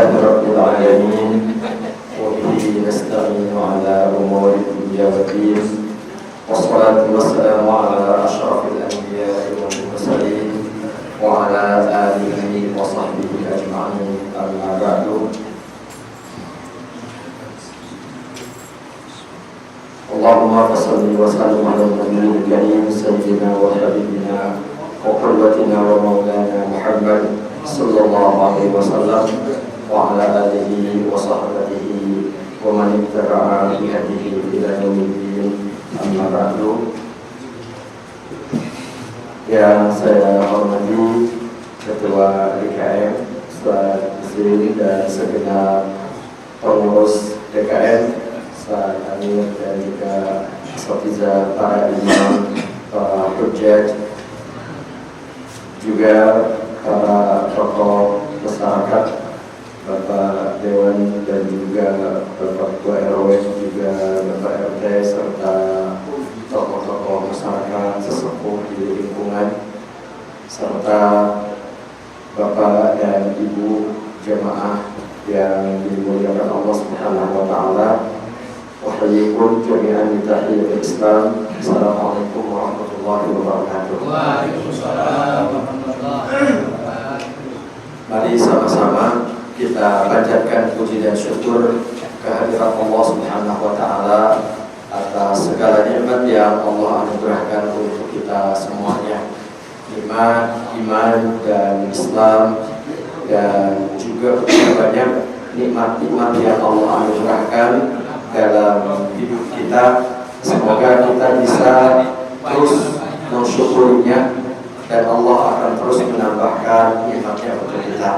لله رب العالمين وبه نستعين على أمور الدنيا والدين والصلاة والسلام على أشرف الأنبياء والمرسلين وعلى آله وصحبه أجمعين أما بعد اللهم صل وسلم على النبي الكريم سيدنا وحبيبنا وقدوتنا ومولانا محمد صلى الله عليه وسلم وعلى آله وصحبه ومن اتبع بهديه إلى يوم الدين أما بعد. Yang saya hormati Ketua DKM, Ustaz Zin dan segenap pengurus DKM, Ustaz Amir dan juga Sofiza, para imam, para hujjaj, juga para tokoh masyarakat, Bapak Dewan dan juga Bapak Ketua RW, juga Bapak RT, serta tokoh-tokoh masyarakat sesepuh di lingkungan, serta Bapak dan Ibu jemaah yang dimuliakan Allah Subhanahu wa taala. Wahyikum jami'an bitahiyatul Islam. Assalamualaikum warahmatullahi wabarakatuh. Waalaikumsalam warahmatullahi wabarakatuh. Mari sama-sama kita panjatkan puji dan syukur kehadirat Allah Subhanahu wa taala atas segala nikmat yang Allah anugerahkan untuk kita semuanya. Nikmat iman dan Islam, dan juga banyak nikmat-nikmat yang Allah anugerahkan dalam hidup kita. Semoga kita bisa terus mensyukurinya dan Allah akan terus menambahkan nikmatnya untuk kita.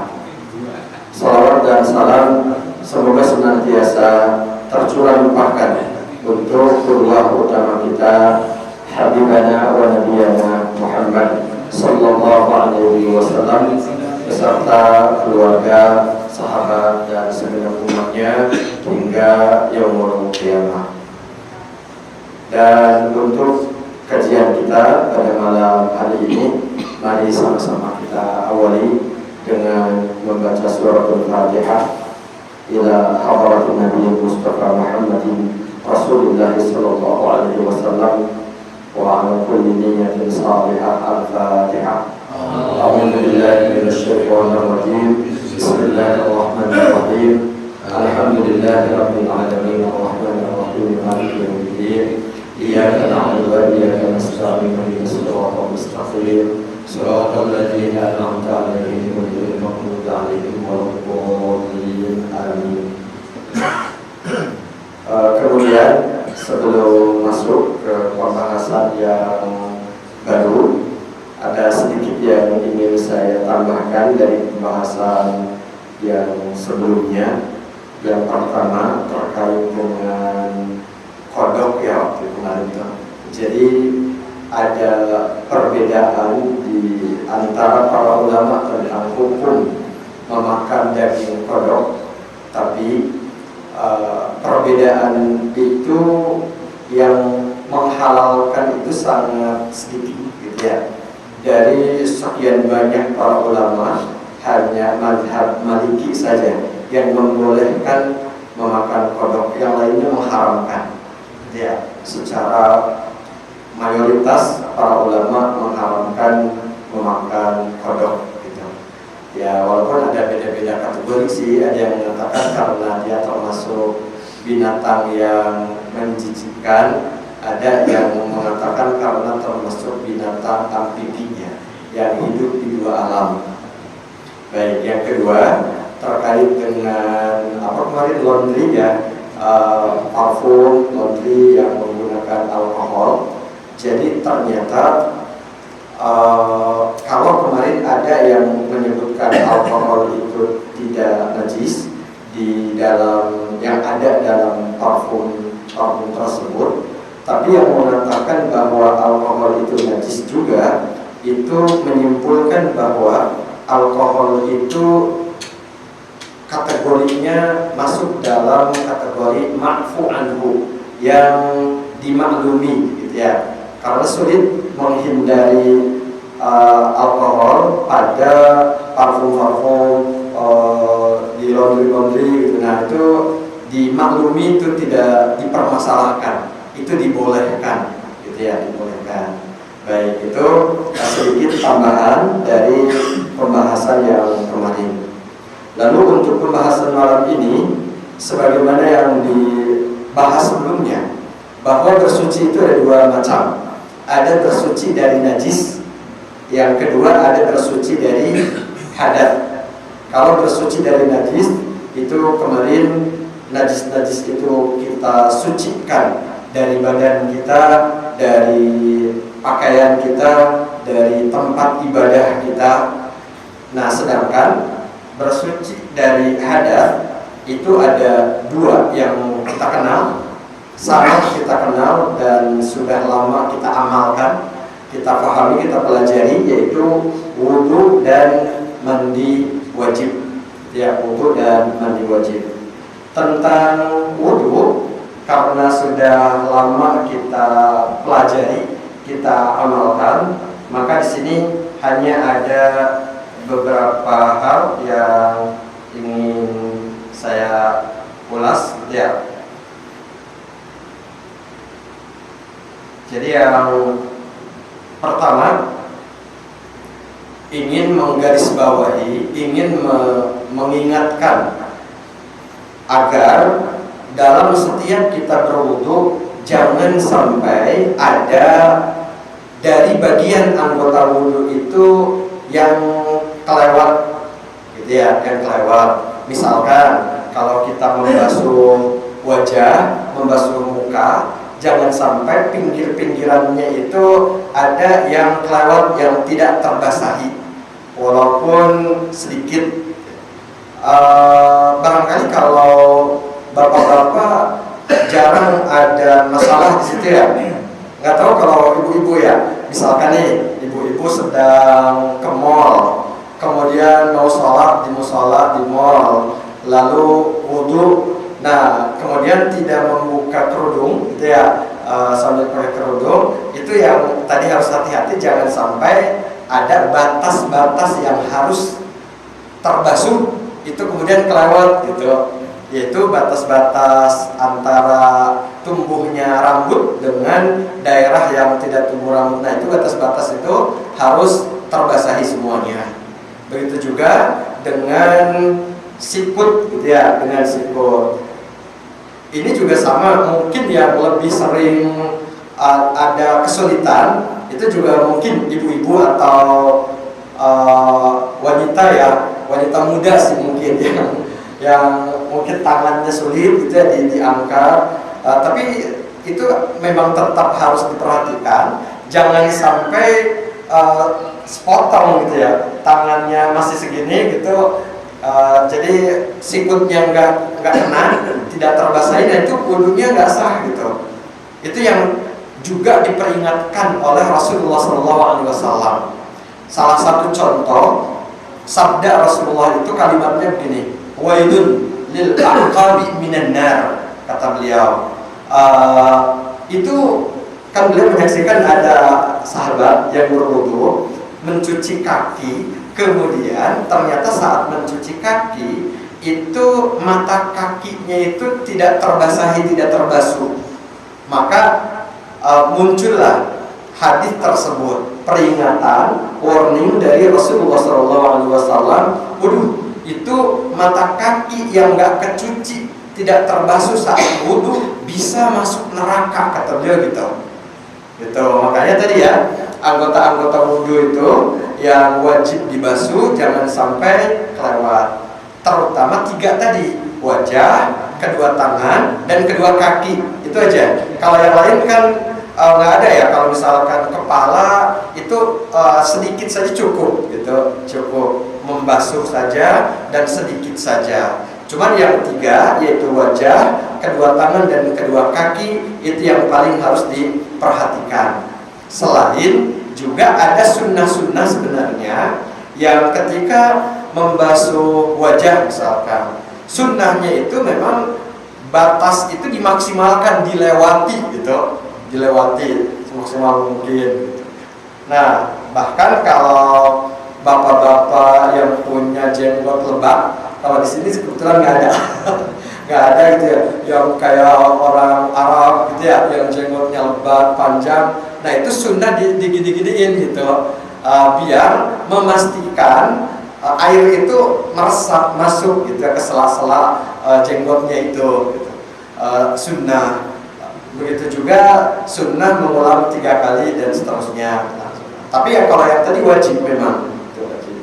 Salawat dan salam semoga senantiasa tercurah limpahkan untuk qudwah utama kita, Habibana wa Nabiyana Muhammad sallallahu alaihi wasallam beserta keluarga, sahabat dan segenap umatnya hingga yaumul qiyamah. Dan untuk kajian kita pada malam hari ini, mari sama-sama kita awali dengan membaca suratul Fatihah ila hadratin Nabi Mustafa Muhammadin Rasulullah sallallahu alaihi wasallam wa ala kulli niyyatin salihah. Al-Fatihah. A'udzu billahi minasy syaithanir rajim. Bismillahirrahmanirrahim. Alhamdulillahi rabbil alamin arrahmanir rahim maliki yaumiddin. Iyyaka na'budu wa iyyaka nasta'in ihdinas siratal mustaqim siratal ladzina an'amta 'alaihim ghairil maghdubi 'alaihim waladdallin. Amin. Kemudian sebelum masuk ke pembahasan yang baru, ada sedikit yang ingin saya tambahkan dari pembahasan yang sebelumnya. Yang pertama terkait dengan kodok ya waktu kemarin. Jadi ada perbedaan di antara para ulama tentang hukum memakan daging kodok, tapi perbedaan itu yang menghalalkan itu sangat sedikit gitu ya. Dari sekian banyak para ulama, hanya mazhab Maliki saja yang membolehkan memakan kodok, yang lainnya mengharamkan gitu ya. Secara mayoritas para ulama mengharamkan memakan kodok gitu. Ya walaupun ada beda-beda kategori sih, ada yang mengatakan karena dia termasuk binatang yang menjijikkan, ada yang mengatakan karena termasuk binatang amfibiya yang hidup di dua alam. Baik, yang kedua terkait dengan apa kemarin laundry ya, parfum laundry yang menggunakan alkohol. Jadi ternyata kalau kemarin ada yang menyebutkan alkohol itu tidak najis di dalam yang ada dalam parfum tersebut, tapi yang mengatakan bahwa alkohol itu najis juga, itu menyimpulkan bahwa alkohol itu kategorinya masuk dalam kategori ma'fu anhu, yang dimaklumi gitu ya. Karena sulit menghindari alkohol pada parfum-parfum di laundry gitu. Nah itu dimaklumi, itu tidak dipermasalahkan, itu dibolehkan gitu ya, dibolehkan. Baik, itu sedikit tambahan dari pembahasan yang kemarin. Lalu untuk pembahasan malam ini, sebagaimana yang dibahas sebelumnya, bahwa bersuci itu ada dua macam. Ada bersuci dari najis, yang kedua ada bersuci dari hadas. Kalau bersuci dari najis, itu kemarin najis-najis itu kita sucikan dari badan kita, dari pakaian kita, dari tempat ibadah kita. Nah, sedangkan bersuci dari hadas itu ada dua yang kita kenal, sangat kita kenal dan sudah lama kita amalkan, kita pahami, kita pelajari, yaitu wudhu dan mandi wajib. Ya, wudhu dan mandi wajib. Tentang wudhu, karena sudah lama kita pelajari, kita amalkan, maka di sini hanya ada beberapa hal yang ingin saya ulas, ya. Jadi yang pertama, ingin menggarisbawahi, ingin mengingatkan agar dalam setiap kita berwudu jangan sampai ada dari bagian anggota wudu itu yang kelewat, gitu ya, yang kelewat. Misalkan kalau kita membasuh wajah, membasuh muka, jangan sampai pinggir-pinggirannya itu ada yang kelewat, yang tidak terbasahi, walaupun sedikit. Barangkali kalau bapak-bapak jarang ada masalah di situ ya. Nggak tahu kalau ibu-ibu ya. Misalkan nih, ibu-ibu sedang ke mall, kemudian mau sholat di musola di mall, lalu wudhu. Nah, kemudian tidak membuka kerudung, gitu ya, sambil pakai kerudung. Itu yang tadi harus hati-hati, jangan sampai ada batas-batas yang harus terbasuh itu kemudian kelewat, gitu. Yaitu batas-batas antara tumbuhnya rambut dengan daerah yang tidak tumbuh rambut. Nah, itu batas-batas itu harus terbasahi semuanya. Begitu juga dengan sikut, gitu ya, dengan sikut. Ini juga sama, mungkin yang lebih sering ada kesulitan itu juga mungkin ibu-ibu atau wanita ya, wanita muda sih mungkin yang mungkin tangannya sulit gitu ya diangkat. Tapi itu memang tetap harus diperhatikan, jangan sampai sepotong gitu ya, tangannya masih segini gitu. Jadi sikutnya nggak kena, tidak terbasahi, dan itu wudunya nggak sah gitu. Itu yang juga diperingatkan oleh Rasulullah SAW. Salah satu contoh sabda Rasulullah itu kalimatnya begini, wailun lil aqabi minan nar, kata beliau. Itu kan beliau menyaksikan ada sahabat yang berwudu mencuci kaki, kemudian ternyata saat mencuci kaki itu mata kakinya itu tidak terbasahi, tidak terbasuh. Maka muncullah hadis tersebut, peringatan, warning dari Rasulullah SAW. Waduh, itu mata kaki yang nggak kecuci, tidak terbasuh saat wudu bisa masuk neraka, kata beliau gitu. Gitu. Makanya tadi ya, anggota-anggota wudu itu yang wajib dibasuh jangan sampai kelewat. Terutama 3 tadi, wajah, kedua tangan, dan kedua kaki. Itu aja. Kalau yang lain kan nggak ada ya. Kalau misalkan kepala itu sedikit saja cukup, gitu, cukup membasuh saja dan sedikit saja. Cuman yang 3 yaitu wajah, kedua tangan, dan kedua kaki itu yang paling harus diperhatikan. Selain juga ada sunnah-sunnah sebenarnya yang ketika membasuh wajah misalkan, sunnahnya itu memang batas itu dimaksimalkan, dilewati gitu, dilewati semaksimal mungkin gitu. Nah, bahkan kalau bapak-bapak yang yang punya jenggot lebat. Kalau di sini kebetulan nggak ada, nggak ada gitu ya. Yang kayak orang Arab gitu ya, yang jenggotnya lebat, panjang. Nah itu sunnah digini-giniin gitu, biar memastikan air itu meresap masuk gitu ke sela-sela jenggotnya itu. Gitu. Sunnah. Begitu juga sunnah mengulang 3 kali dan seterusnya. Nah, tapi ya kalau yang tadi wajib memang itu wajib.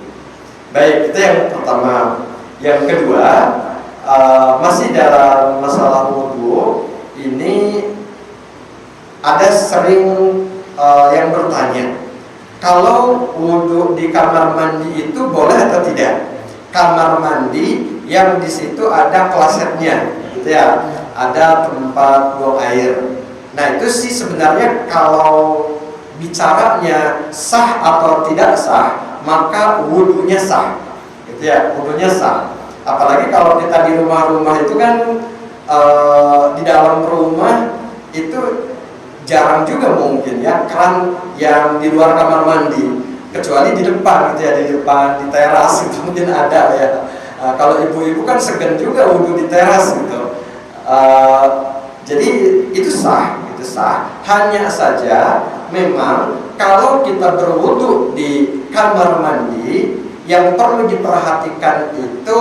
Baik, itu yang pertama. Yang kedua, masih dalam masalah wudhu ini ada sering yang bertanya, kalau wudhu di kamar mandi itu boleh atau tidak? Kamar mandi yang di situ ada klosetnya, gitu ya, ada tempat buang air. Nah itu sih sebenarnya kalau bicaranya sah atau tidak sah, maka wudhunya sah, gitu ya, wudhunya sah. Apalagi kalau kita di rumah-rumah itu kan di dalam rumah itu jarang juga mungkin ya keran yang di luar kamar mandi, kecuali di depan gitu ya, di depan di teras itu mungkin ada ya. Kalau ibu-ibu kan segan juga wudhu di teras gitu. Jadi itu sah, itu sah. Hanya saja memang kalau kita berwudhu di kamar mandi, yang perlu diperhatikan itu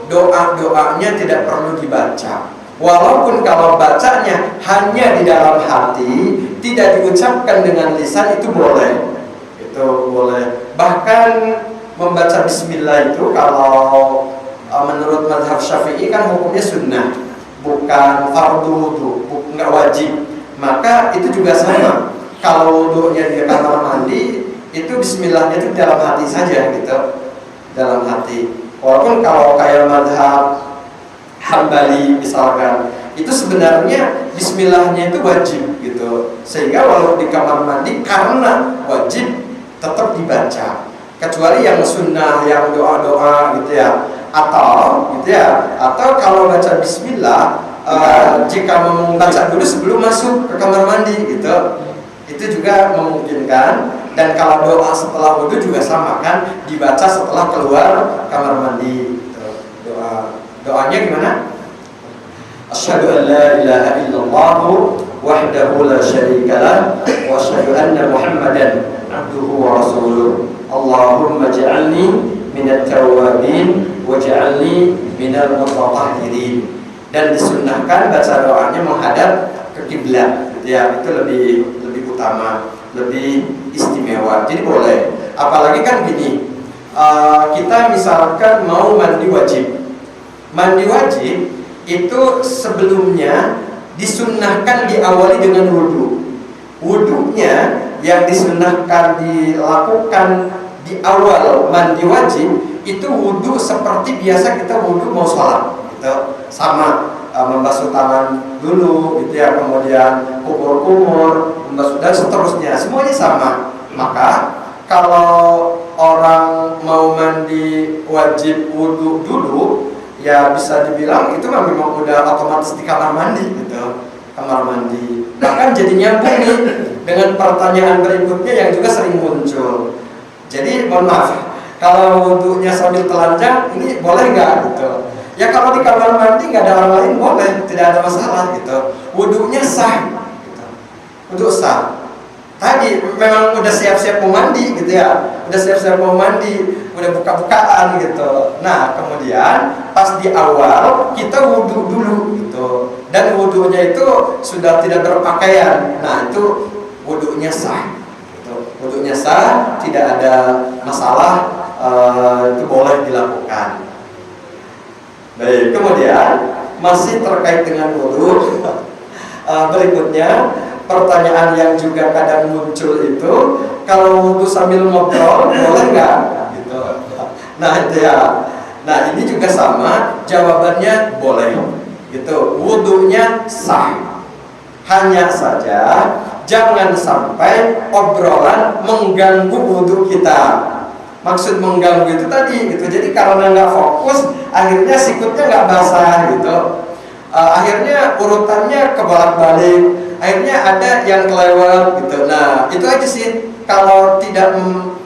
doa-doanya tidak perlu dibaca. Walaupun kalau bacanya hanya di dalam hati, tidak diucapkan dengan lisan, itu boleh. Itu boleh. Bahkan membaca bismillah itu kalau menurut mazhab Syafi'i kan hukumnya sunnah, bukan fardu wudu, nggak wajib. Maka itu juga sama. Kalau wudunya di kamar mandi, itu bismillahnya itu dalam hati saja gitu, dalam hati. Walaupun kalau kayak mazhab Hambali misalkan, itu sebenarnya bismillahnya itu wajib gitu. Sehingga walau di kamar mandi karena wajib tetap dibaca. Kecuali yang sunnah, yang doa-doa gitu ya. Atau gitu ya, atau kalau baca bismillah jika membaca dulu sebelum masuk ke kamar mandi gitu. Itu juga memungkinkan. Dan kalau doa setelah wudhu juga sama kan, dibaca setelah keluar kamar mandi gitu. Doanya gimana? Asyhadu an la ilaha illallah wahdahu la syarika lah wa asyhadu anna Muhammadan abduhu wa rasuluh. Allahumma ja'alni minat tawwabin waj'alni minal mutatahhirin. Dan disunnahkan baca doanya menghadap ke kiblat gitu ya. Itu lebih utama, lebih istimewa. Jadi boleh. Apalagi kan gini, kita misalkan mau mandi wajib. Mandi wajib itu sebelumnya disunnahkan diawali dengan wudhu. Wudhunya yang disunnahkan dilakukan di awal mandi wajib itu wudhu seperti biasa kita wudhu mau sholat gitu. Sama membasuh tangan dulu gitu ya, kemudian kumur-kumur, membasuh dan seterusnya, semuanya sama. Maka kalau orang mau mandi wajib wudhu dulu, ya bisa dibilang itu memang udah otomatis di kamar mandi gitu, kamar mandi. Bahkan jadi nyambung nih dengan pertanyaan berikutnya yang juga sering muncul. Jadi mohon maaf, kalau wudhunya sambil telanjang ini boleh nggak gitu? Ya kalau di kamar mandi nggak ada orang lain boleh, tidak ada masalah gitu. Wudhunya sah, gitu. Wudhu sah. Tadi memang udah siap-siap mau mandi gitu ya, udah siap-siap mau mandi, udah buka-bukaan gitu. Nah kemudian pas di awal kita wudhu dulu gitu, dan wudhunya itu sudah tidak berpakaian. Nah itu wudhunya sah, gitu. Wudhunya sah, tidak ada masalah, itu boleh dilakukan. Baik, kemudian masih terkait dengan wudhu, berikutnya. Pertanyaan yang juga kadang muncul itu, kalau wudhu sambil ngobrol boleh nggak? Gitu. Nah itu ya. Nah ini juga sama, jawabannya boleh. Gitu. Wudhunya sah. Hanya saja jangan sampai obrolan mengganggu wudhu kita. Maksud mengganggu itu tadi, gitu. Jadi karena nggak fokus, akhirnya sikutnya nggak basah, gitu. Akhirnya urutannya kebolak-balik. Akhirnya ada yang kelewat gitu. Nah itu aja sih. Kalau tidak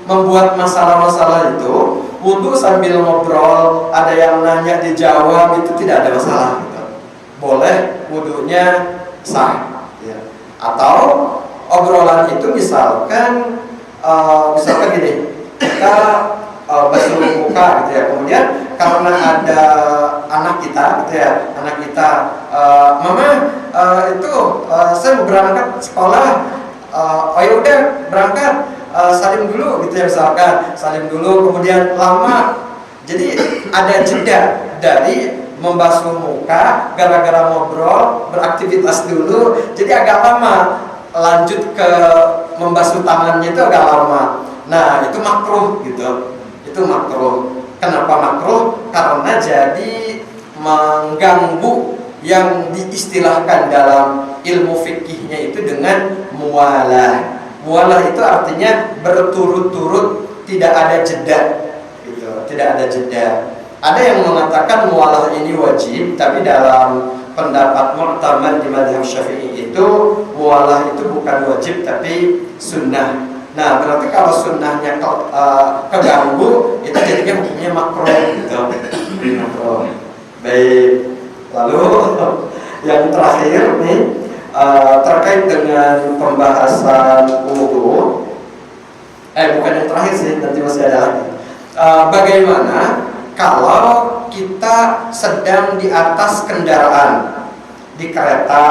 membuat masalah-masalah itu, wudhu sambil ngobrol, ada yang nanya dijawab, itu tidak ada masalah gitu. Boleh, wudhunya sah ya. Atau obrolan itu misalkan gini, kita basuh muka gitu ya, kemudian karena ada anak kita gitu ya, mama saya mau berangkat sekolah, oh ya udah berangkat, salim dulu gitu ya, misalkan salim dulu, kemudian lama, jadi ada jeda dari membasuh muka gara-gara ngobrol, beraktivitas dulu, jadi agak lama, lanjut ke membasuh tangannya itu agak lama. Nah itu makruh gitu, itu makruh. Kenapa makruh? Karena jadi mengganggu yang diistilahkan dalam ilmu fikihnya itu dengan muwalah. Muwalah itu artinya berturut-turut, tidak ada jeda gitu, tidak ada jeda. Ada yang mengatakan muwalah ini wajib, tapi dalam pendapat mu'tamad di mazhab Syafi'i itu muwalah itu bukan wajib tapi sunnah. Nah, berarti kalau sunnahnya keganggu, itu jadinya hukumnya makruh gitu. Makruh. Baik. Lalu yang terakhir nih terkait dengan pembahasan wudu. Bukan yang terakhir sih, nanti masih ada lagi. Bagaimana kalau kita sedang di atas kendaraan, di kereta,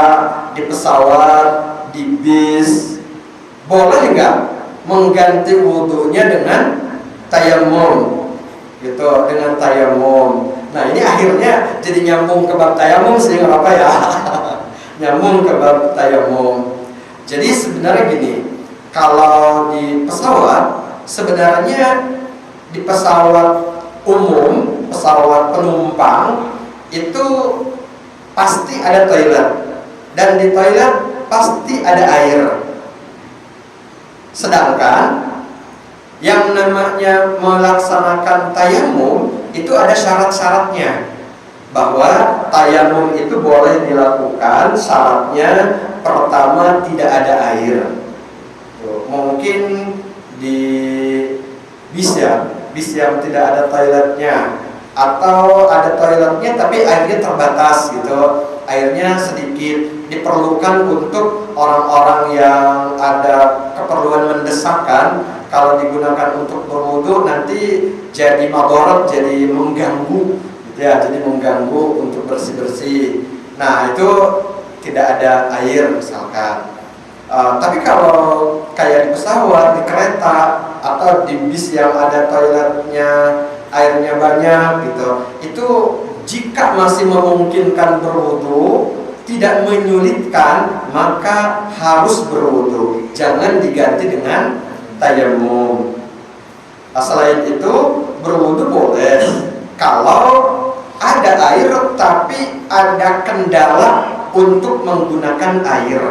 di pesawat, di bis, boleh nggak mengganti wudhunya dengan tayamum, gitu, dengan tayamum. Nah ini akhirnya jadi nyambung ke bab tayamum sih, nggak apa ya, nyambung ke bab tayamum. Jadi sebenarnya gini, kalau di pesawat, sebenarnya di pesawat umum, pesawat penumpang itu pasti ada toilet, dan di toilet pasti ada air. Sedangkan yang namanya melaksanakan tayamum itu ada syarat-syaratnya, bahwa tayamum itu boleh dilakukan, syaratnya pertama tidak ada air. Mungkin di bis yang tidak ada toiletnya, atau ada toiletnya tapi airnya terbatas gitu, airnya sedikit, diperlukan untuk orang-orang yang ada keperluan mendesakkan. Kalau digunakan untuk berwudu nanti jadi madharat, jadi mengganggu gitu ya, jadi mengganggu untuk bersih-bersih. Nah itu tidak ada air misalkan. Tapi kalau kayak di pesawat, di kereta, atau di bis yang ada toiletnya, airnya banyak gitu, itu jika masih memungkinkan berwudu, tidak menyulitkan, maka harus berwudu, jangan diganti dengan tayamum. Selain itu berwudu boleh kalau ada air tapi ada kendala untuk menggunakan air.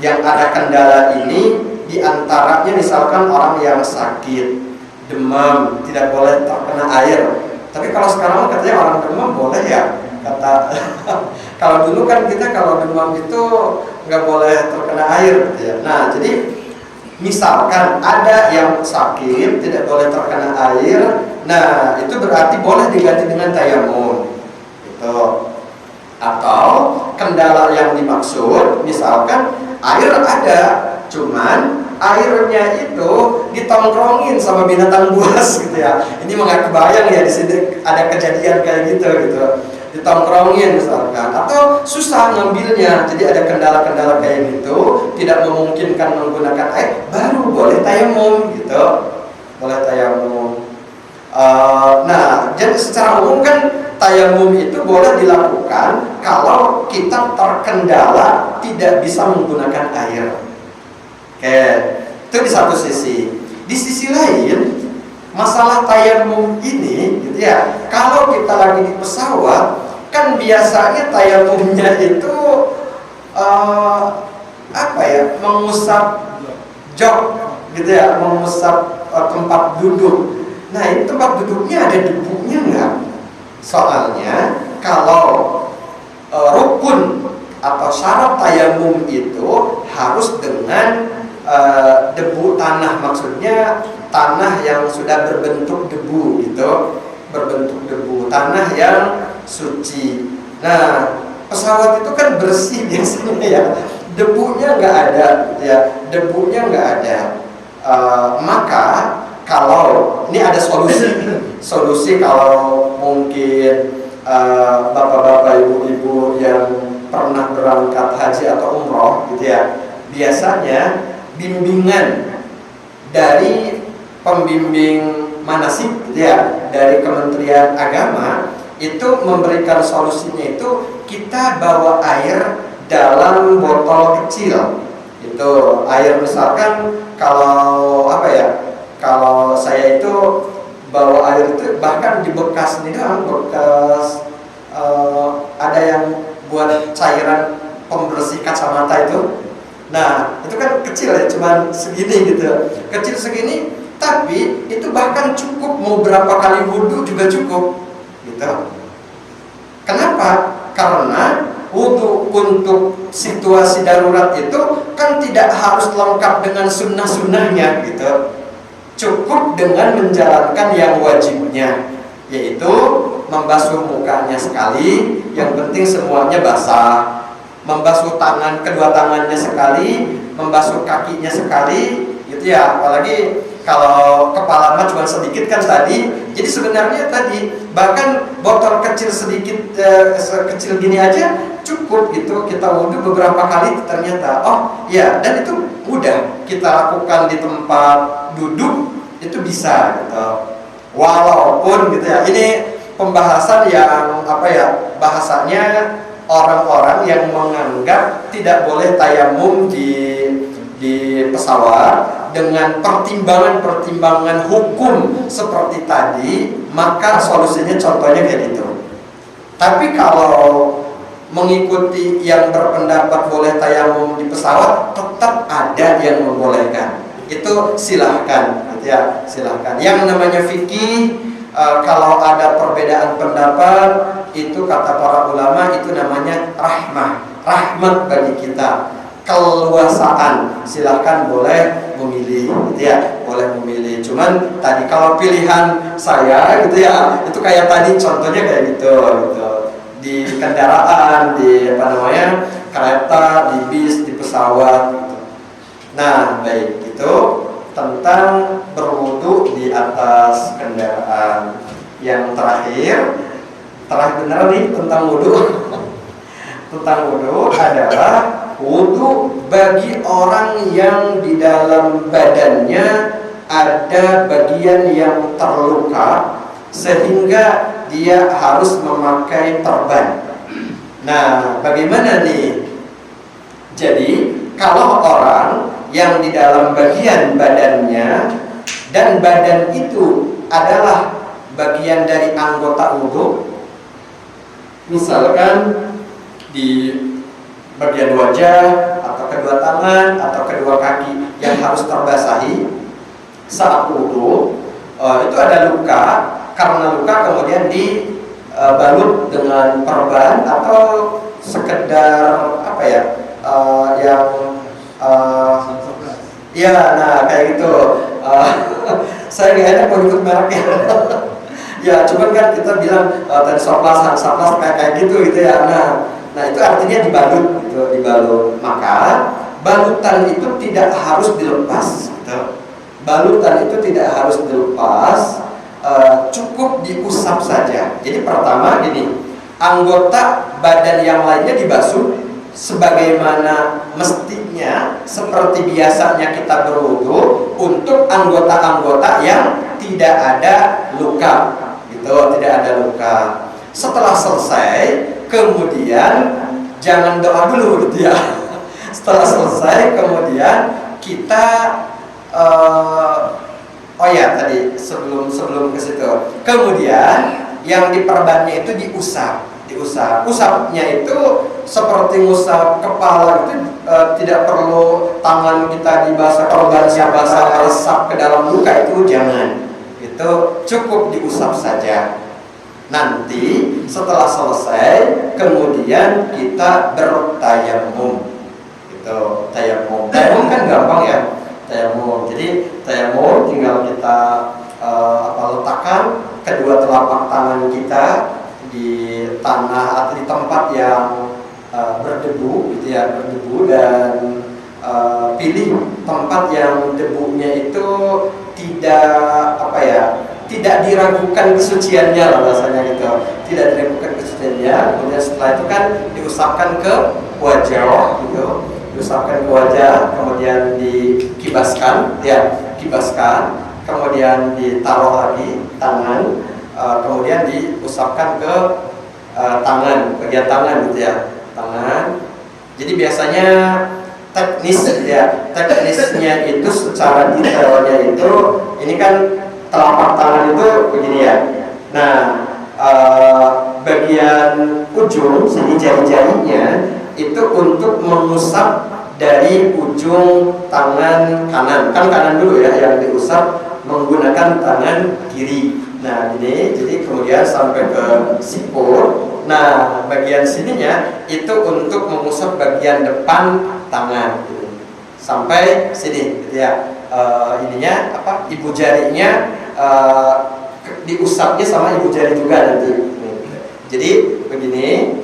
Yang ada kendala ini diantaranya misalkan orang yang sakit, demam, tidak boleh terkena air. Tapi kalau sekarang katanya orang demam boleh ya, kata kalau dulu kan kita kalau demam itu nggak boleh terkena air gitu ya. Nah jadi misalkan ada yang sakit tidak boleh terkena air, nah itu berarti boleh diganti dengan tayamum gitu. Atau kendala yang dimaksud misalkan air ada, cuman airnya itu ditongkrongin sama binatang buas gitu ya. Ini nggak kebayang ya di sini ada kejadian kayak gitu, ditongkrongin misalkan, atau susah ngambilnya, jadi ada kendala-kendala kayak gitu, tidak memungkinkan menggunakan air, baru boleh tayamum gitu, boleh tayamum. Nah, jadi secara umum kan tayamum itu boleh dilakukan kalau kita terkendala tidak bisa menggunakan air. Oke, itu di satu sisi. Di sisi lain, masalah tayamum ini gitu ya, kalau kita lagi di pesawat, kan biasanya tayamumnya itu mengusap jok gitu ya, mengusap tempat duduk. Nah ini tempat duduknya ada debunya nggak? Soalnya kalau rukun atau syarat tayamum itu harus dengan debu tanah, maksudnya tanah yang sudah berbentuk debu gitu, berbentuk debu, tanah yang suci. Nah, pesawat itu kan bersih biasanya ya, debunya nggak ada, ya, debunya nggak ada. Maka kalau ini ada solusi kalau mungkin bapak-bapak, ibu-ibu yang pernah berangkat haji atau umroh gitu ya, biasanya bimbingan dari pembimbing manasik gitu ya, dari Kementerian Agama itu memberikan solusinya itu kita bawa air dalam botol kecil. Itu air, misalkan kalau apa ya, kalau saya itu bawa air itu bahkan di bekas ini doang, bekas ada yang buat cairan pembersih kacamata itu. Nah, itu kan kecil ya, cuman segini gitu, kecil segini, tapi itu bahkan cukup mau berapa kali wudhu juga cukup gitu. Kenapa? Karena wudhu untuk situasi darurat itu kan tidak harus lengkap dengan sunnah-sunnahnya gitu. Cukup dengan menjalankan yang wajibnya, yaitu membasuh mukanya sekali, yang penting semuanya basah. Membasuh kedua tangannya sekali, membasuh kakinya sekali, gitu ya. Apalagi kalau kepala mah cuma sedikit kan tadi. Jadi sebenarnya tadi bahkan botol kecil sedikit, sekecil gini aja cukup gitu. Kita wudhu beberapa kali ternyata, oh ya, dan itu mudah kita lakukan di tempat duduk, itu bisa gitu. Walaupun gitu ya, ini pembahasan yang apa ya, bahasanya orang-orang yang menganggap tidak boleh tayamum di pesawat dengan pertimbangan-pertimbangan hukum seperti tadi, maka solusinya contohnya kayak gitu. Tapi kalau mengikuti yang berpendapat boleh tayamum di pesawat, tetap ada yang membolehkan. Itu silahkan, ya silahkan. Yang namanya fikih, kalau ada perbedaan pendapat, itu kata para ulama itu namanya rahmat bagi kita, keluasaan. Silahkan boleh memilih, gitu ya, boleh memilih. Cuman tadi kalau pilihan saya, gitu ya, itu kayak tadi contohnya kayak gitu. Di kendaraan, di apa namanya, kereta, di bis, di pesawat. Gitu. Nah, baik itu tentang berwudu di atas kendaraan. Yang terakhir benar nih tentang wudu. Tentang wudu adalah wudu bagi orang yang di dalam badannya ada bagian yang terluka sehingga dia harus memakai perban. Nah, bagaimana nih? Jadi, kalau orang yang di dalam bagian badannya dan badan itu adalah bagian dari anggota wudu, misalkan di bagian wajah atau kedua tangan atau kedua kaki yang harus terbasahi saat wudu, itu ada luka. Karena luka kemudian dibalut dengan perban atau sekedar apa ya, ya, nah kayak gitu. Saya nggak enak mau ikut mereknya. Ya, cuman kan kita bilang tadi soplas, hansaplas kayak gitu ya. Nah itu artinya dibalut gitu, dibalut. Maka balutan itu tidak harus dilepas. Gitu. Balutan itu tidak harus dilepas, cukup diusap saja. Jadi pertama gini, anggota badan yang lainnya dibasuh sebagaimana mestinya, seperti biasanya kita berwudu untuk anggota-anggota yang tidak ada luka, gitu, tidak ada luka. Setelah selesai, kemudian jangan doa dulu, gitu ya. Setelah selesai, kemudian kita oh ya tadi sebelum ke situ, kemudian yang diperbannya itu diusap. Usapnya itu seperti ngusap kepala itu, tidak perlu tangan kita dibasah, korbannya basah resap ke dalam luka, itu jangan. Itu cukup diusap saja. Nanti setelah selesai kemudian kita bertayamum. Itu tayamum kan gampang ya, tayamum. Jadi tayamum tinggal kita letakkan kedua telapak tangan kita di tanah atau di tempat yang berdebu, gitu ya, berdebu, dan pilih tempat yang debunya itu tidak diragukan kesuciannya lah bahasanya gitu, tidak diragukan kesuciannya. Kemudian setelah itu kan diusapkan ke wajah gitu, diusapkan ke wajah, kemudian dikibaskan, ya, kibaskan, kemudian ditaruh lagi tangan, kemudian diusapkan ke tangan, bagian tangan gitu ya, tangan. Jadi biasanya teknisnya itu secara detailnya itu, ini kan telapak tangan itu begini ya. Nah, bagian ujung sini jari-jarinya itu untuk mengusap dari ujung tangan kanan. Kan kanan dulu ya yang diusap menggunakan tangan kiri. Nah, ini jadi kemudian sampai ke siput. Nah, bagian sininya itu untuk mengusap bagian depan tangan gitu. Sampai sini gitu ya. Ininya ibu jarinya diusapnya sama ibu jari juga nanti. Jadi begini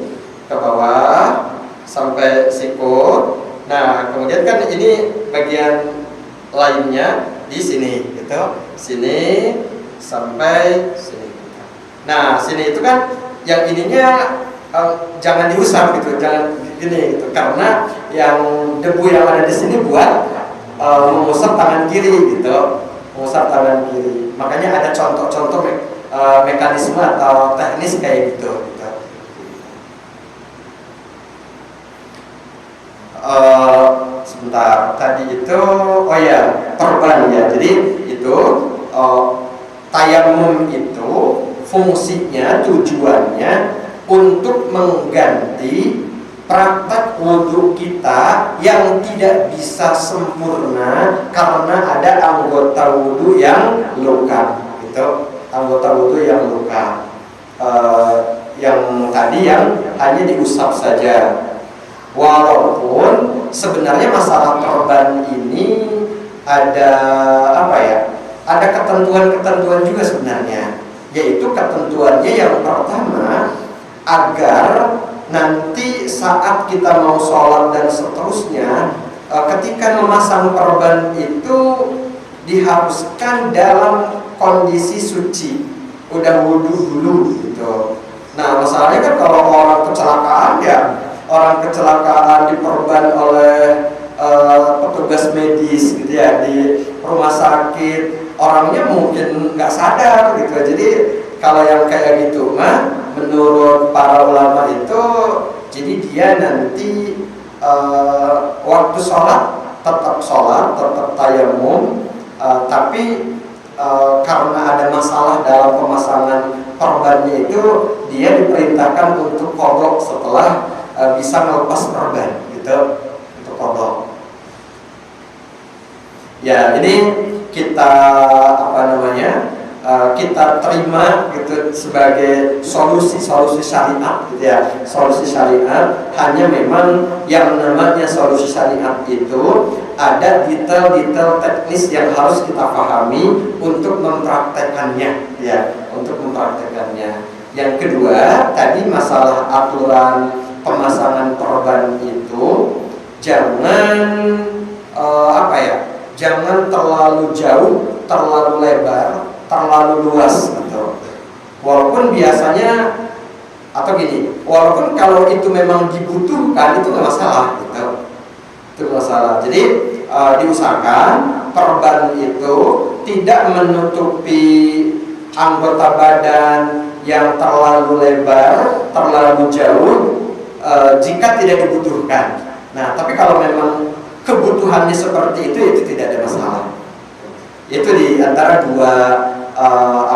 ke bawah sampai sikut. Nah, kemudian kan ini bagian lainnya di sini gitu. Sini sampai sini. Nah, sini itu kan yang ininya jangan diusap gitu, jangan gini gitu, karena yang debu yang ada di sini buat mengusap tangan kiri gitu, mengusap tangan kiri. Makanya ada contoh-contoh mekanisme atau teknis kayak gitu. Sebentar, tadi itu perban ya. Jadi itu tayamum itu fungsinya, tujuannya untuk mengganti praktek wudhu kita yang tidak bisa sempurna karena ada anggota wudhu yang luka, gitu. Anggota wudhu yang luka, yang tadi yang hanya diusap saja. Walaupun sebenarnya masalah perban ini ada ada ketentuan-ketentuan juga sebenarnya, yaitu ketentuannya yang pertama, agar nanti saat kita mau sholat dan seterusnya, ketika memasang perban itu diharuskan dalam kondisi suci, udah wudhu dulu gitu. Nah, masalahnya kan kalau orang kecelakaan ya, orang kecelakaan diperban oleh petugas medis gitu ya di rumah sakit, orangnya mungkin nggak sadar gitu. Jadi kalau yang kayak gitu menurut para ulama itu, jadi dia nanti waktu sholat, tetap tayamum, tapi karena ada masalah dalam pemasangan perbannya itu, dia diperintahkan untuk qadha setelah bisa melepas perban gitu, untuk qadha. Ya, ini kita kita terima gitu sebagai solusi syariat gitu ya, solusi syariat. Hanya memang yang namanya solusi syariat itu ada detail-detail teknis yang harus kita pahami untuk mempraktekannya ya, untuk mempraktekannya. Yang kedua, tadi masalah aturan pemasangan perban itu jangan jangan terlalu jauh, terlalu lebar, terlalu luas gitu. Walaupun biasanya walaupun kalau itu memang dibutuhkan itu nggak masalah gitu. Itu masalah. Jadi diusahakan perban itu tidak menutupi anggota badan yang terlalu lebar, terlalu jauh jika tidak dibutuhkan. Nah, tapi kalau memang kebutuhannya seperti itu tidak ada masalah. Itu di antara dua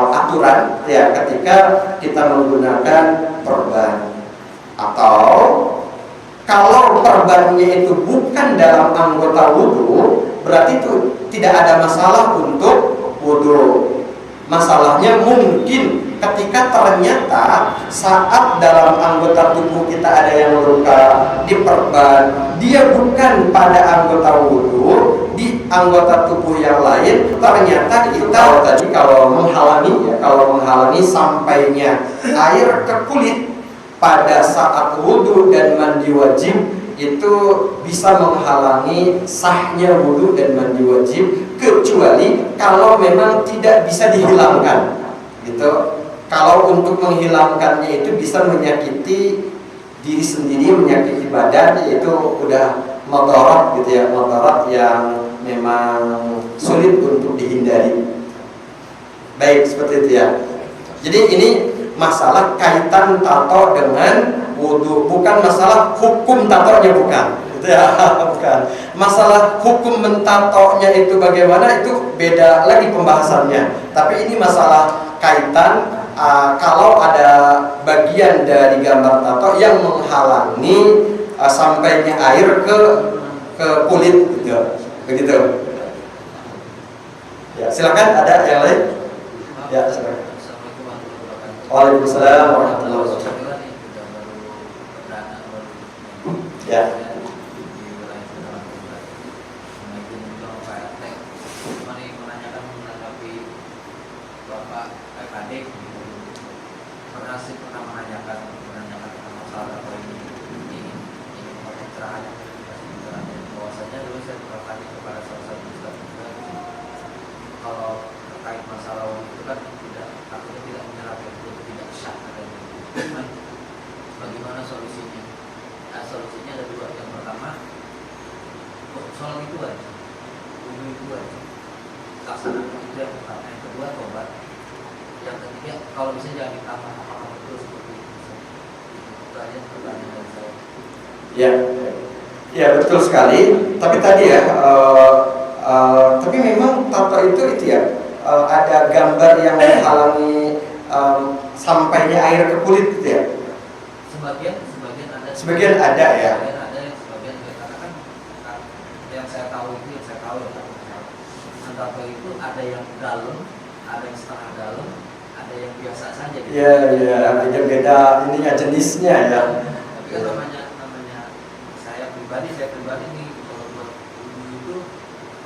aturan ya ketika kita menggunakan perban. Atau kalau perbannya itu bukan dalam anggota wudhu, berarti itu tidak ada masalah untuk wudhu. Masalahnya mungkin ketika ternyata saat dalam anggota tubuh kita ada yang luka, diperban, dia bukan pada anggota wudhu, anggota tubuh yang lain, ternyata kita tadi kalau menghalangi sampainya air ke kulit pada saat wudhu dan mandi wajib, itu bisa menghalangi sahnya wudhu dan mandi wajib, kecuali kalau memang tidak bisa dihilangkan gitu. Kalau untuk menghilangkannya itu bisa menyakiti diri sendiri, menyakiti badan, yaitu udah madarat gitu ya, madarat yang memang sulit untuk dihindari. Baik, seperti itu ya. Jadi ini masalah kaitan tato dengan wudhu, bukan masalah hukum tatonya, bukan gitu ya. Bukan masalah hukum mentatonya, itu bagaimana, itu beda lagi pembahasannya. Tapi ini masalah kaitan kalau ada bagian dari gambar tato yang menghalangi sampainya air ke kulit gitu, begitu. Ya, silakan, ada yang lain? Ya, silakan. Waalaikumsalam warahmatullahi wabarakatuh. Ya. Pernah menanyakan masalah apa ini pencerahan bahwasanya dulu saya pernah tanya kepada salah satu ustaz juga, kalau terkait masalah itu kan takutnya tidak menyerap, itu tidak sah adanya. Bagaimana solusinya? Nah, solusinya ada dua. Yang pertama, soal itu aja, wudhu itu aja, laksanakan itu yang pertama. Yang kedua, tobat. Yang ketiga, kalau bisa jangan ditambah apa-apa, betul seperti itu. Itu aja pertanyaan dari saya. Ya, ya betul sekali. Tapi tadi ya, tapi memang tato itu ya, ada gambar yang menghalangi sampainya air ke kulit gitu ya. Sebagian ada. Sebagian ada ya. Sebagian ada, sebagian enggak. Karena kan yang saya tahu ya. Tato itu ada yang dalam, ada yang setengah dalam, ada yang biasa saja gitu. Iya, beda ininya, jenisnya ya. Tapi kan namanya saya pribadi nih, kalau buat wudhu itu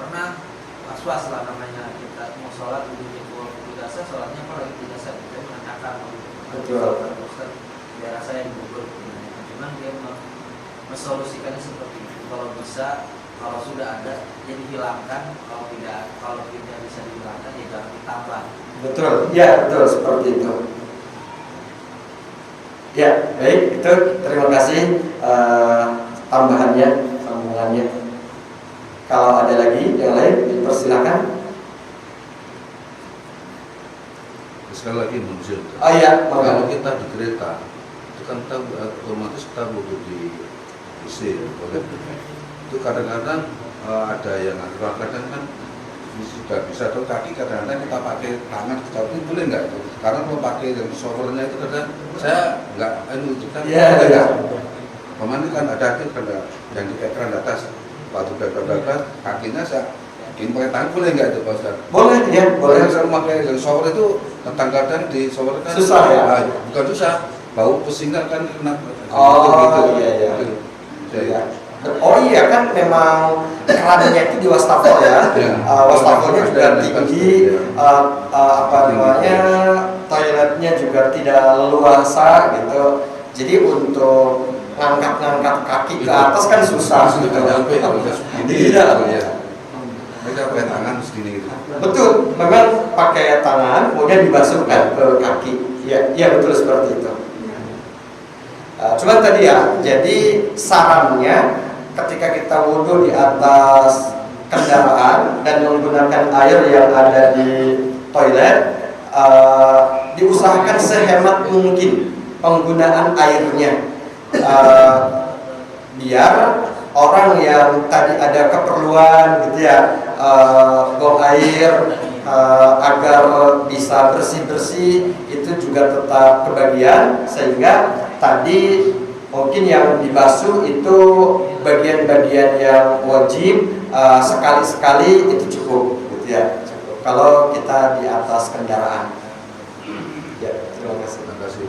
pernah was-was lah, namanya kita mau sholat wudhunya tidak sah, sholatnya apalagi tidak sah, kita menanyakan Betul. Ustaz, daerah saya di Bogor, cuman dia mensolusikannya seperti itu. Kalau bisa, kalau sudah ada, ya dihilangkan. Kalau tidak bisa dihilangkan, ya jangan ditambah. Betul, ya betul seperti itu. Ya, baik, itu terima kasih tambahannya, sambungannya. Kalau ada lagi yang lain, dipersilakan. Sekali lagi muncul. Oh iya, kalau kita di kereta, itu kan kita otomatis kita butuh di WC, itu kadang-kadang ada yang kadang kan sudah bisa tuh kaki, kadang-kadang kita pakai tangan, tapi boleh nggak itu? Karena kalau pakai yang showernya itu kadang saya nggak itu kan. Iya. Kemarin kan ada yang dikaitkan di atas waktu dapat kakinya saya ingin pakai tangan, boleh nggak itu Pak Ustaz? Boleh, ya boleh. Yang saya pakai yang shower itu kadang-kadang di shower kan susah ya? Bukan susah, bau pusingnya kan kena. Oh iya. Oh iya, kan memang kerannya itu di wastafel ya. Wastafelnya juga tinggi, toiletnya juga tidak leluasa gitu. Jadi untuk ngangkat kaki ke atas kan susah gitu. Tidak. Mereka pakai tangan segini gitu. Betul, memang pakai tangan, kemudian dibasuhkan ke kaki. Iya betul seperti itu. Cuman tadi ya, jadi sarannya ketika kita wudhu di atas kendaraan dan menggunakan air yang ada di toilet, diusahakan sehemat mungkin penggunaan airnya, biar orang yang tadi ada keperluan gitu ya, buang air agar bisa bersih-bersih, itu juga tetap kebagian, sehingga tadi mungkin yang dibasuh itu bagian-bagian yang wajib, sekali-sekali itu cukup gitu ya, cukup kalau kita di atas kendaraan. Ya, terima kasih. Terima kasih.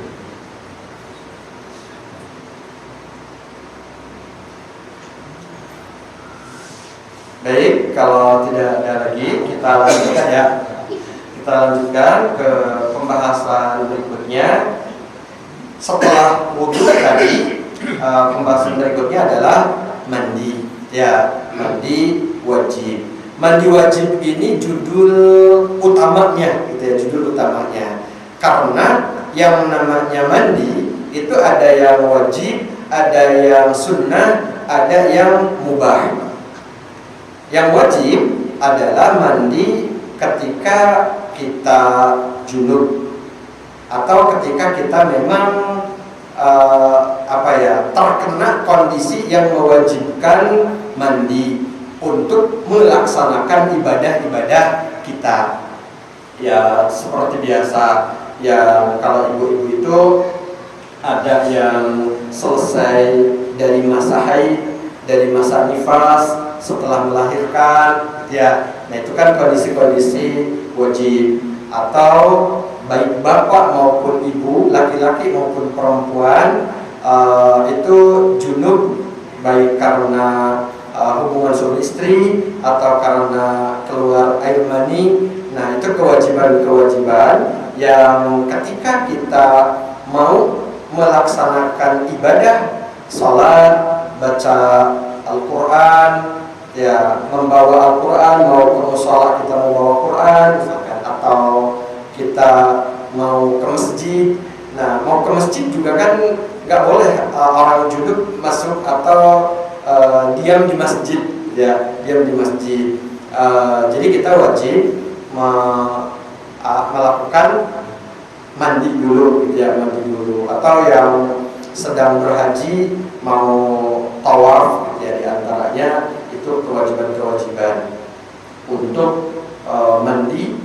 Baik, kalau tidak ada lagi, kita lanjutkan ya. Kita lanjutkan ke pembahasan berikutnya. Setelah wudhu tadi, pembahasan berikutnya adalah mandi. Ya, mandi wajib. Mandi wajib ini judul utamanya, gitu ya, judul utamanya. Karena yang namanya mandi itu ada yang wajib, ada yang sunnah, ada yang mubah. Yang wajib adalah mandi ketika kita junub atau ketika kita memang terkena kondisi yang mewajibkan mandi untuk melaksanakan ibadah-ibadah kita. Ya seperti biasa, yang kalau ibu-ibu itu ada yang selesai dari masa haid, dari masa nifas, setelah melahirkan, ya, nah itu kan kondisi-kondisi wajib. Atau baik bapak maupun ibu, laki-laki maupun perempuan, itu junub baik karena hubungan suami istri atau karena keluar air mani. Nah itu kewajiban-kewajiban yang ketika kita mau melaksanakan ibadah, sholat, baca Al-Quran, ya, membawa Al-Quran, mau ke mushola kita membawa Quran misalkan, atau kita mau ke masjid. Nah mau ke masjid juga kan nggak boleh orang junub masuk atau diam di masjid, ya, diam di masjid. Jadi kita wajib melakukan mandi dulu, gitu ya, mandi dulu. Atau yang sedang berhaji mau tawaf, gitu ya, diantaranya itu kewajiban-kewajiban untuk mandi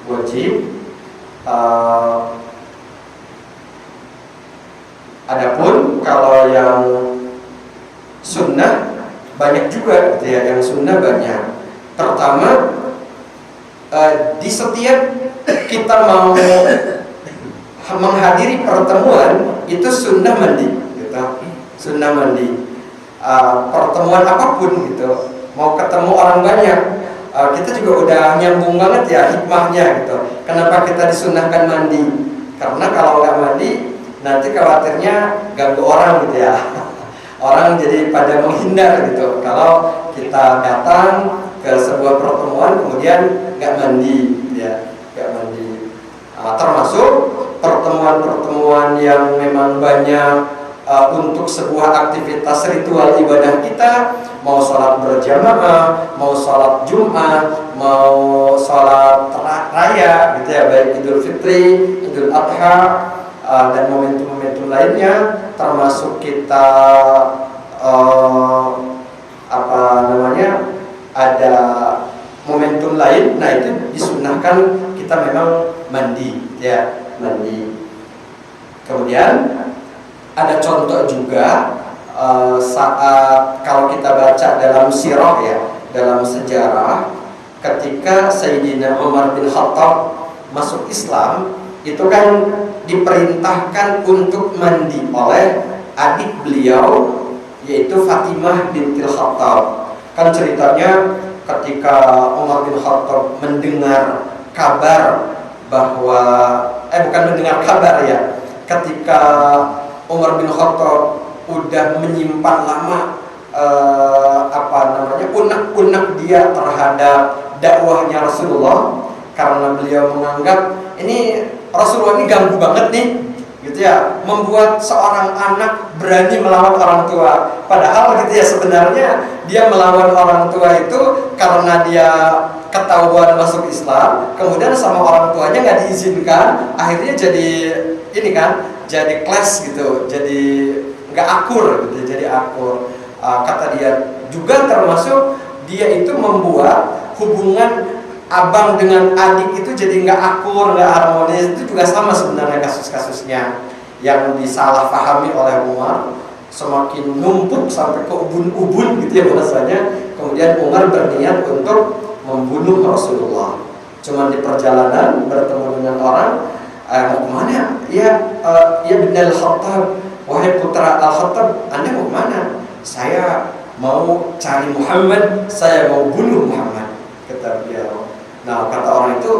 wajib. Adapun kalau yang sunnah banyak juga, gitu ya, yang sunnah banyak. Pertama, di setiap kita mau menghadiri pertemuan itu sunnah mandi, gitu. Sunnah mandi. Pertemuan apapun gitu, mau ketemu orang banyak, kita juga udah nyambung banget ya hikmahnya gitu. Kenapa kita disunahkan mandi? Karena kalau nggak mandi nanti khawatirnya ganggu orang, gitu ya. Orang jadi pada menghindar gitu kalau kita datang ke sebuah pertemuan kemudian nggak mandi, gitu ya, nggak mandi. Termasuk pertemuan-pertemuan yang memang banyak untuk sebuah aktivitas ritual ibadah kita, mau sholat berjamaah, mau sholat Jumat, mau sholat raya, gitu ya, baik Idul Fitri, Idul Adha, dan momentum-momentum lainnya, termasuk kita ada momentum lain. Nah itu disunahkan kita memang mandi, ya, mandi. Kemudian ada contoh juga saat kalau kita baca dalam sirah, ya, dalam sejarah, ketika Sayyidina Umar bin Khattab masuk Islam, itu kan diperintahkan untuk mandi oleh adik beliau, yaitu Fatimah bintil Khattab. Kan ceritanya ketika Umar bin Khattab mendengar kabar bahwa bukan mendengar kabar, ya, ketika Umar bin Khattab udah menyimpan lama unek-unek dia terhadap dakwahnya Rasulullah, karena beliau menganggap ini Rasulullah ini ganggu banget nih, gitu ya, membuat seorang anak berani melawan orang tua. Padahal gitu ya, sebenarnya dia melawan orang tua itu karena dia ketahuan masuk Islam, kemudian sama orang tuanya nggak diizinkan, akhirnya jadi ini kan, jadi clash gitu, jadi nggak akur gitu, jadi akur. Kata dia juga termasuk dia itu membuat hubungan abang dengan adik itu jadi nggak akur, nggak harmonis. Itu juga sama sebenarnya kasus-kasusnya yang disalahpahami oleh Umar, semakin numpuk sampai ke ubun-ubun gitu ya bahasanya. Kemudian Umar berniat untuk membunuh Rasulullah. Cuma di perjalanan bertemu dengan orang, mau kemana? Ya bin Al-Khattab, wahai putra Al-Khattab, Anda mau kemana? Saya mau cari Muhammad, saya mau bunuh Muhammad, kata beliau. Nah, kata orang itu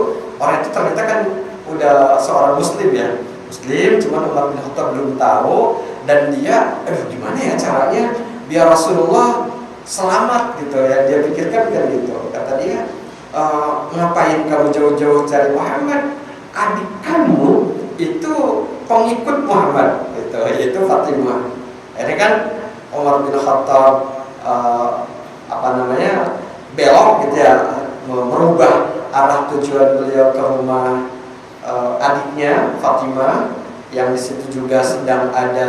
ternyata kan udah seorang muslim ya, muslim, cuman Umar bin Khattab belum tahu, dan dia gimana ya caranya biar Rasulullah selamat gitu ya, dia pikirkan kan gitu. Kata dia, ngapain kamu jauh-jauh cari Muhammad, adik kamu itu pengikut Muhammad gitu, yaitu Fatimah. Ini kan Umar bin Khattab belok gitu ya, merubah arah tujuan beliau ke rumah adiknya Fatimah, yang di situ juga sedang ada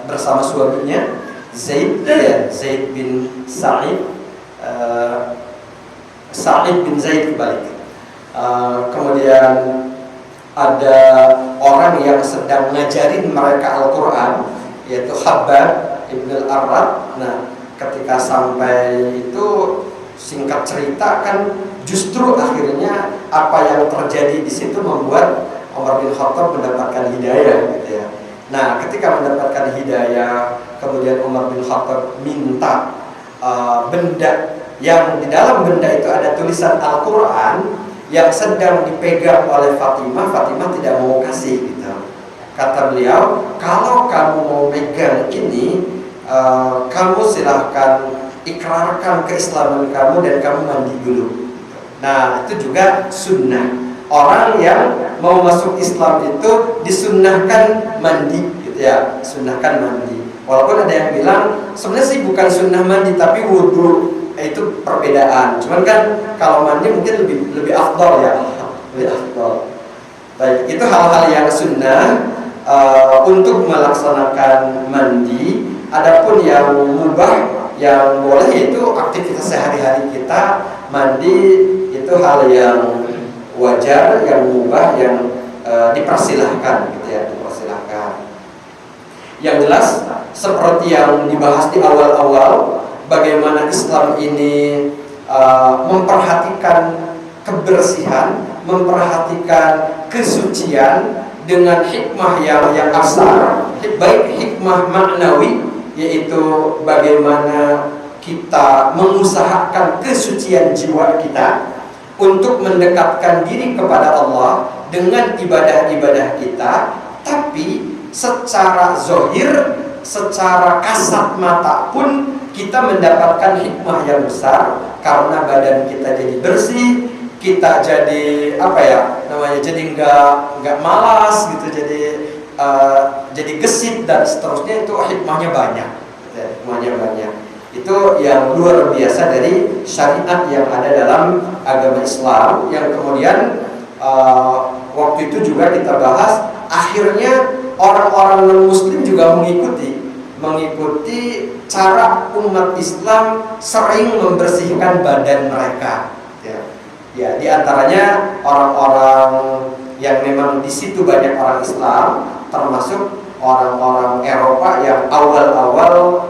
bersama suaminya Zaid bin Sa'id bin Zaid kebalik. Kemudian ada orang yang sedang ngajarin mereka Al-Quran, yaitu Habbab ibn al-Arad. Nah, ketika sampai itu, singkat cerita kan justru akhirnya apa yang terjadi di situ membuat Umar bin Khattab mendapatkan hidayah gitu ya. Nah, ketika mendapatkan hidayah, kemudian Umar bin Khattab minta benda yang di dalam benda itu ada tulisan Al-Quran yang sedang dipegang oleh Fatimah. Fatimah tidak mau kasih gitu. Kata beliau, kalau kamu mau pegang ini, kamu silahkan ikrarkan keislaman kamu dan kamu mandi dulu. Nah, itu juga sunnah. Orang yang mau masuk Islam itu disunnahkan mandi gitu ya, sunnahkan mandi. Walaupun ada yang bilang sebenarnya sih bukan sunnah mandi tapi wudhu, itu perbedaan. Cuman kan kalau mandi mungkin lebih afdal ya, lebih afdal. Baik, itu hal-hal yang sunnah untuk melaksanakan mandi. Adapun yang mubah, yang boleh, itu aktivitas sehari-hari kita. Mandi itu hal yang wajar, yang mubah, yang dipersilahkan gitu ya, dipersilahkan. Yang jelas seperti yang dibahas di awal-awal, bagaimana Islam ini memperhatikan kebersihan, memperhatikan kesucian dengan hikmah yang asal, baik hikmah maknawi, yaitu bagaimana kita mengusahakan kesucian jiwa kita untuk mendekatkan diri kepada Allah dengan ibadah-ibadah kita, tapi secara zohir, secara kasat mata pun kita mendapatkan hikmah yang besar, karena badan kita jadi bersih, kita jadi jadi nggak malas gitu, jadi gesit dan seterusnya. Itu hikmahnya banyak, Itu yang luar biasa dari syariat yang ada dalam agama Islam, yang kemudian waktu itu juga kita bahas, akhirnya orang-orang non-muslim juga mengikuti cara umat Islam sering membersihkan badan mereka. Ya, di antaranya orang-orang yang memang di situ banyak orang Islam, termasuk orang-orang Eropa yang awal-awal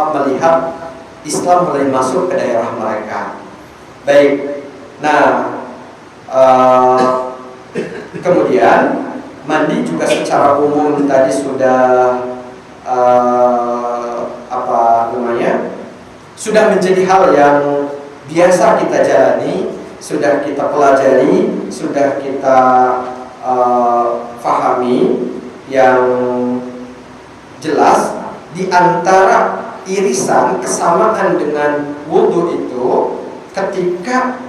melihat Islam mulai masuk ke daerah mereka. Baik, nah kemudian mandi juga secara umum tadi sudah sudah menjadi hal yang biasa kita jalani, sudah kita pelajari, sudah kita fahami. Yang jelas di antara irisan kesamaan dengan wudhu itu, ketika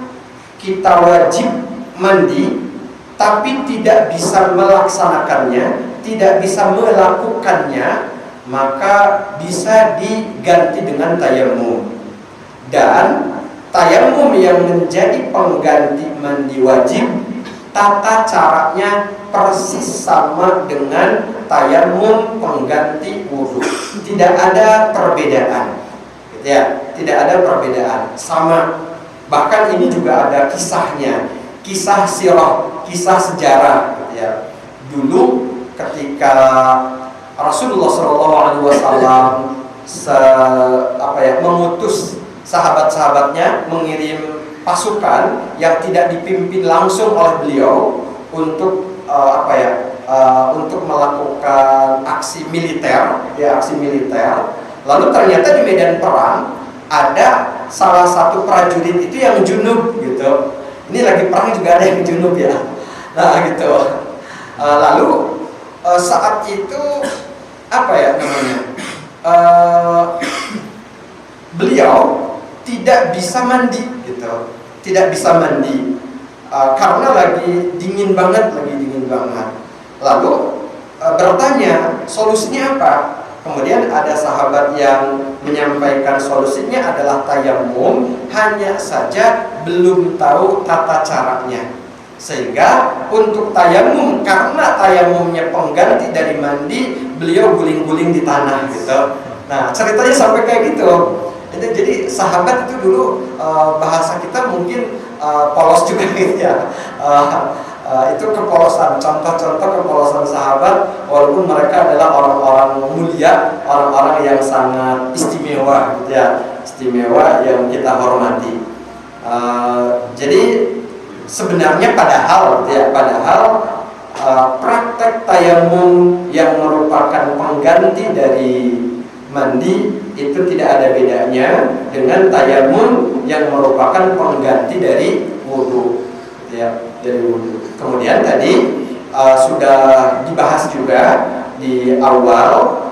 kita wajib mandi tapi tidak bisa melaksanakannya, tidak bisa melakukannya, maka bisa diganti dengan tayamum. Dan tayamum yang menjadi pengganti mandi wajib, tata caranya persis sama dengan tayamum pengganti wudhu. Tidak ada perbedaan, gitu ya, tidak ada perbedaan, sama. Bahkan ini juga ada kisahnya, kisah sirah, kisah sejarah, gitu ya. Dulu ketika Rasulullah SAW mengutus sahabat-sahabatnya, mengirim pasukan yang tidak dipimpin langsung oleh beliau untuk untuk melakukan aksi militer, Lalu ternyata di medan perang ada salah satu prajurit itu yang junub gitu. Ini lagi perang juga ada yang junub ya. Nah gitu. Lalu saat itu apa ya namanya? Beliau tidak bisa mandi gitu. Tidak bisa mandi karena lagi dingin banget. Lalu bertanya solusinya apa? Kemudian ada sahabat yang menyampaikan solusinya adalah tayamum, hanya saja belum tahu tata caranya. Sehingga untuk tayamum, karena tayamumnya pengganti dari mandi, beliau guling-guling di tanah gitu. Nah ceritanya sampai kayak gitu. Jadi sahabat itu dulu bahasa kita mungkin polos juga gitu ya. Itu kepolosan, contoh-contoh kepolosan sahabat, walaupun mereka adalah orang-orang mulia, orang-orang yang sangat istimewa gitu ya, istimewa yang kita hormati. Jadi sebenarnya padahal praktek tayamum yang merupakan pengganti dari mandi itu tidak ada bedanya dengan tayamum yang merupakan pengganti dari wudu ya, dari wudu. Kemudian tadi sudah dibahas juga di awal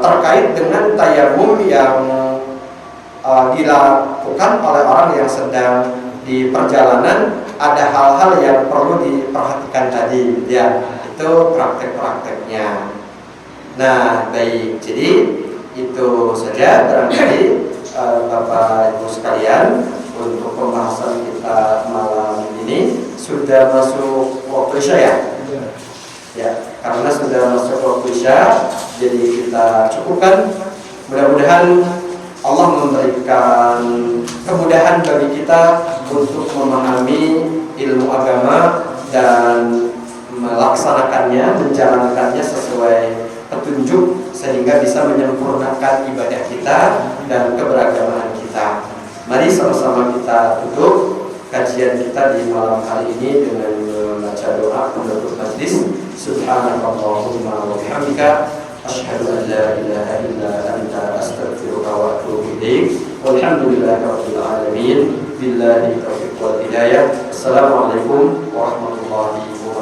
terkait dengan tayamum yang dilakukan oleh orang yang sedang di perjalanan. Ada hal-hal yang perlu diperhatikan tadi ya, itu praktek-prakteknya. Nah baik, jadi itu saja barangkali Bapak Ibu sekalian untuk pembahasan kita malam ini. Sudah masuk waktu Isya ya? Ya, karena sudah masuk waktu Isya, jadi kita cukupkan. Mudah-mudahan Allah memberikan kemudahan bagi kita untuk memahami ilmu agama dan melaksanakannya, menjalankannya sesuai petunjuk, sehingga bisa menyempurnakan ibadah kita dan keberagaman kita. Mari sama-sama kita tutup kajian kita di malam hari ini dengan membaca doa penutup majlis. Subhanallahumma wa bihamdika asyhadu an la ilaha illa anta astaghfiruka wa atubu ilaik. Walhamdulillahi rabbil alamin. Billahi taufiq wal hidayah. Assalamualaikum warahmatullahi wabarakatuh.